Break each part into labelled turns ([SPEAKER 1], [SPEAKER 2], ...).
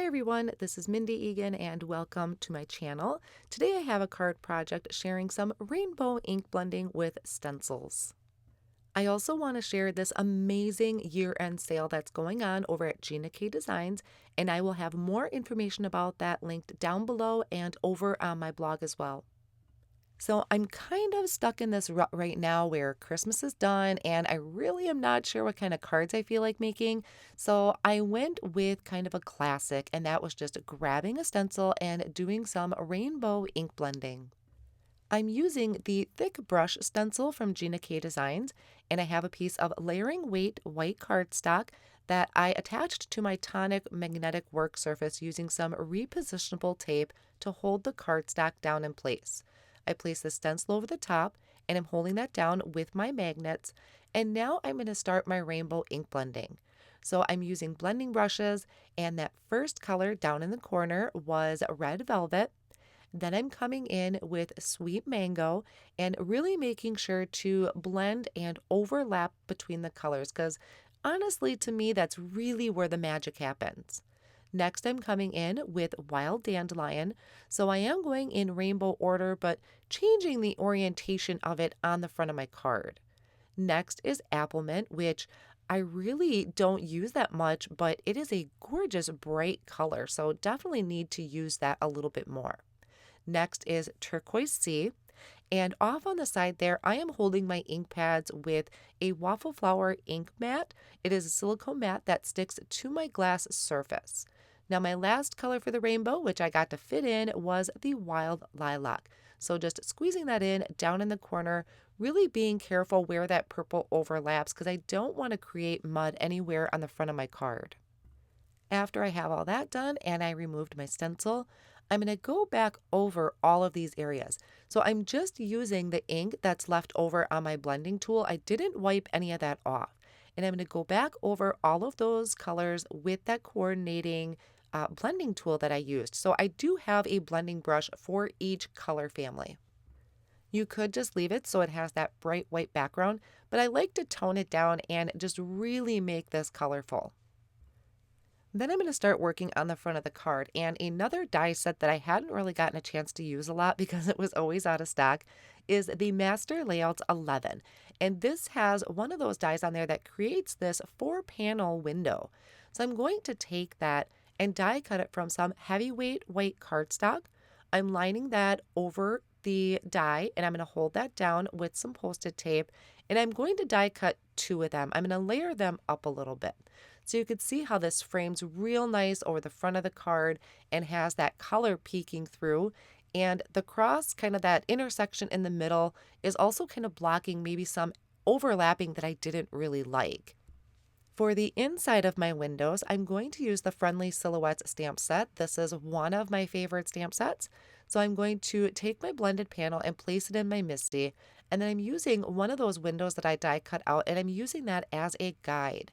[SPEAKER 1] Hi everyone, this is Mindy Eggen and welcome to my channel. Today I have a card project sharing some rainbow ink blending with stencils. I also want to share this amazing year-end sale that's going on over at Gina Designs, and I will have more information about that linked down below and over on my blog as well. So I'm kind of stuck in this rut right now where Christmas is done and I really am not sure what kind of cards I feel like making. So I went with kind of a classic, and that was just grabbing a stencil and doing some rainbow ink blending. I'm using the thick brush stencil from Gina Designs, and I have a piece of layering weight white cardstock that I attached to my Tonic Magnetic work surface using some repositionable tape to hold the cardstock down in place. I place the stencil over the top and I'm holding that down with my magnets, and now I'm going to start my rainbow ink blending. So I'm using blending brushes, and that first color down in the corner was red velvet. Then I'm coming in with sweet mango and really making sure to blend and overlap between the colors, because honestly to me that's really where the magic happens. Next, I'm coming in with Wild Dandelion. So I am going in rainbow order, but changing the orientation of it on the front of my card. Next is Applemint, which I really don't use that much, but it is a gorgeous bright color, so definitely need to use that a little bit more. Next is Turquoise Sea. And off on the side there, I am holding my ink pads with a waffle flower ink mat. It is a silicone mat that sticks to my glass surface. Now my last color for the rainbow, which I got to fit in, was the Wild Lilac. So just squeezing that in down in the corner, really being careful where that purple overlaps because I don't want to create mud anywhere on the front of my card. After I have all that done and I removed my stencil, I'm going to go back over all of these areas. So I'm just using the ink that's left over on my blending tool. I didn't wipe any of that off. And I'm going to go back over all of those colors with that coordinating blending tool that I used. So I do have a blending brush for each color family. You could just leave it so it has that bright white background, but I like to tone it down and just really make this colorful. Then I'm going to start working on the front of the card, and another die set that I hadn't really gotten a chance to use a lot because it was always out of stock is the Master Layouts 11. And this has one of those dies on there that creates this 4-panel window. So I'm going to take that and die cut it from some heavyweight white cardstock. I'm lining that over the die and I'm going to hold that down with some Post-it tape, and I'm going to die cut 2 of them. I'm going to layer them up a little bit. So you can see how this frames real nice over the front of the card and has that color peeking through. And the cross, kind of that intersection in the middle, is also kind of blocking maybe some overlapping that I didn't really like. For the inside of my windows, I'm going to use the Friendly Silhouettes stamp set. This is one of my favorite stamp sets. So I'm going to take my blended panel and place it in my Misti. And then I'm using one of those windows that I die cut out, and I'm using that as a guide.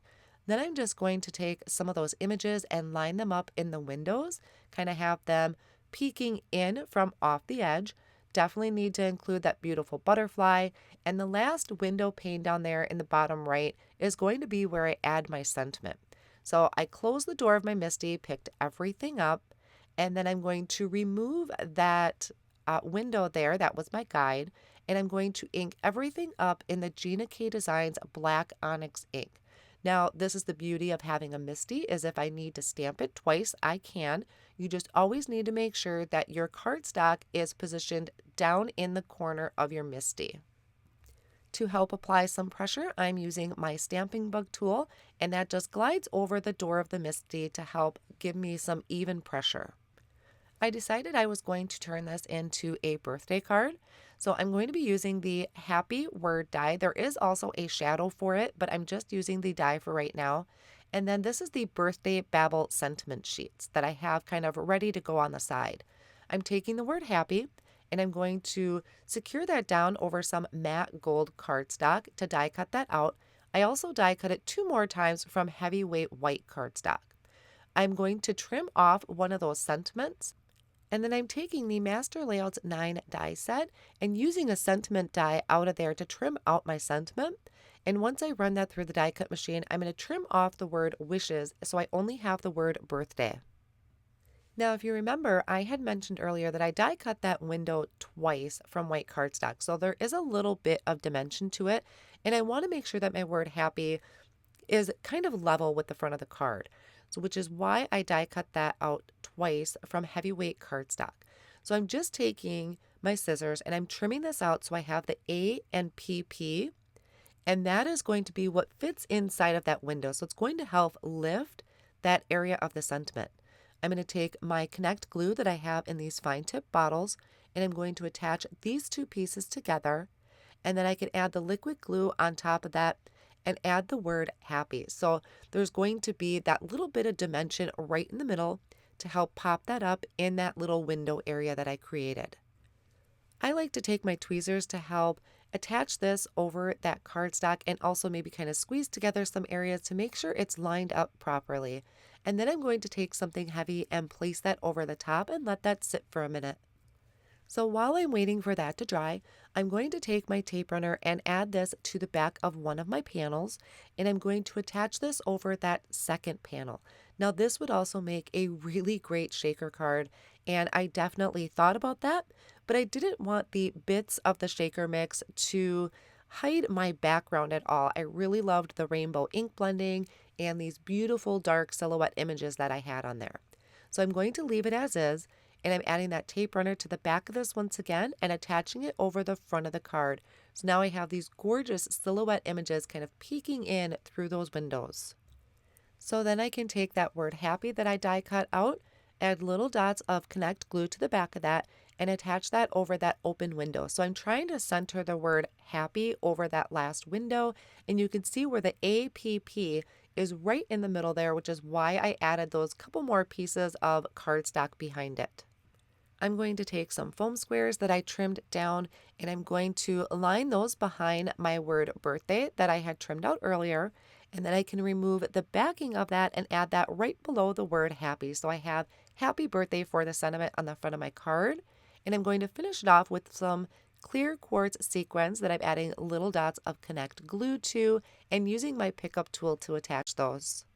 [SPEAKER 1] Then I'm just going to take some of those images and line them up in the windows, kind of have them peeking in from off the edge. Definitely need to include that beautiful butterfly. And the last window pane down there in the bottom right is going to be where I add my sentiment. So I closed the door of my Misti, picked everything up, and then I'm going to remove that window there. That was my guide. And I'm going to ink everything up in the Gina Designs black Onyx ink. Now, this is the beauty of having a Misti, is if I need to stamp it twice, I can. You just always need to make sure that your cardstock is positioned down in the corner of your Misti. To help apply some pressure, I'm using my Stampin Bug tool, and that just glides over the door of the Misti to help give me some even pressure. I decided I was going to turn this into a birthday card. So I'm going to be using the Happy Word die. There is also a shadow for it, but I'm just using the die for right now. And then this is the birthday Babble sentiment sheets that I have kind of ready to go on the side. I'm taking the word happy and I'm going to secure that down over some matte gold cardstock to die cut that out. I also die cut it 2 more times from heavyweight white cardstock. I'm going to trim off one of those sentiments. And then I'm taking the Master Layouts 9 die set and using a sentiment die out of there to trim out my sentiment. And once I run that through the die cut machine, I'm going to trim off the word wishes so I only have the word birthday. Now, if you remember, I had mentioned earlier that I die cut that window twice from white cardstock. So there is a little bit of dimension to it. And I want to make sure that my word happy is kind of level with the front of the card. So which is why I die cut that out twice from heavyweight cardstock. So I'm just taking my scissors and I'm trimming this out so I have the A and PP, and that is going to be what fits inside of that window. So it's going to help lift that area of the sentiment. I'm going to take my Connect glue that I have in these fine tip bottles, and I'm going to attach these two pieces together, and then I can add the liquid glue on top of that and add the word happy. So there's going to be that little bit of dimension right in the middle to help pop that up in that little window area that I created. I like to take my tweezers to help attach this over that cardstock and also maybe kind of squeeze together some areas to make sure it's lined up properly. And then I'm going to take something heavy and place that over the top and let that sit for a minute. So while I'm waiting for that to dry, I'm going to take my tape runner and add this to the back of one of my panels, and I'm going to attach this over that second panel. Now this would also make a really great shaker card, and I definitely thought about that, but I didn't want the bits of the shaker mix to hide my background at all. I really loved the rainbow ink blending and these beautiful dark silhouette images that I had on there. So I'm going to leave it as is, and I'm adding that tape runner to the back of this once again and attaching it over the front of the card. So now I have these gorgeous silhouette images kind of peeking in through those windows. So then I can take that word happy that I die cut out, add little dots of Connect glue to the back of that, and attach that over that open window. So I'm trying to center the word happy over that last window, and you can see where the APP is right in the middle there, which is why I added those couple more pieces of cardstock behind it. I'm going to take some foam squares that I trimmed down, and I'm going to align those behind my word birthday that I had trimmed out earlier, and then I can remove the backing of that and add that right below the word happy. So I have happy birthday for the sentiment on the front of my card, and I'm going to finish it off with some clear quartz sequins that I'm adding little dots of Connect glue to and using my pickup tool to attach those.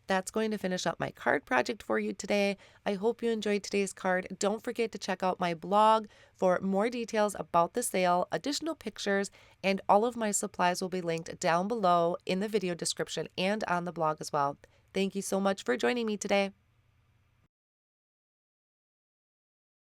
[SPEAKER 1] That's going to finish up my card project for you today. I hope you enjoyed today's card. Don't forget to check out my blog for more details about the sale, additional pictures, and all of my supplies will be linked down below in the video description and on the blog as well. Thank you so much for joining me today.